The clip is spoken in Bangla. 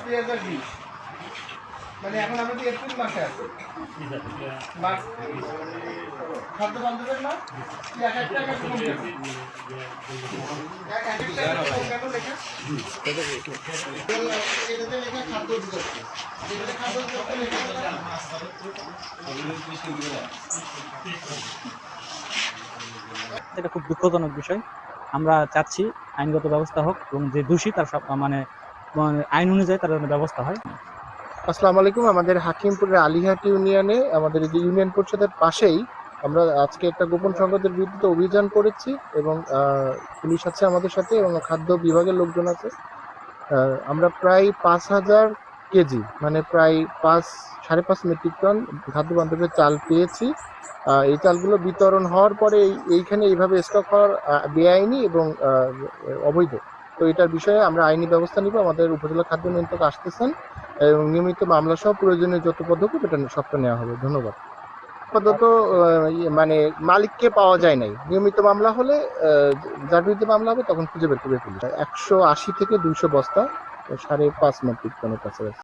2020 মানে এখন আমাদের এপ্রিল মাসে আছে খাদ্য বান্ধবের না এক একটা এটা খুব দুঃখজনক বিষয়। আমরা চাচ্ছি আইনগত ব্যবস্থা হোক এবং যে দোষী তার সব মানে আইন অনুযায়ী তার ব্যবস্থা হয়। আসসালামু আলাইকুম। আমাদের হাকিমপুরের আলিহাট ইউনিয়নে আমাদের যে ইউনিয়ন পরিষদের পাশেই আমরা আজকে একটা গোপন সংবাদের বিরুদ্ধে অভিযান করেছি এবং পুলিশ আছে আমাদের সাথে এবং খাদ্য বিভাগের লোকজন আছে। আমরা প্রায় 5,000 কেজি মানে প্রায় 5.5 মেট্রিক টন খাদ্য বান্ধবের চাল পেয়েছি। এই চালগুলো বিতরণ হওয়ার পরে এইখানে এইভাবে স্টক হওয়ার বেআইনি এবং অবৈধ। তো এটার বিষয়ে আমরা আইনি ব্যবস্থা নিব। আমাদের উপজেলা খাদ্য নিয়ন্ত্রক আসতেছেন এবং নিয়মিত মামলা সহ প্রয়োজনীয় যত পদক্ষেপ এটা সবটা নেওয়া হবে। ধন্যবাদ। আপাতত মানে মালিককে পাওয়া যায় নাই। নিয়মিত মামলা হলে যার বিরুদ্ধে মামলা হবে তখন খুঁজে বের করবে পুলিশ। 180 থেকে 200 বস্তা 5.5 মেট্রিক টনের কাছাকাছি।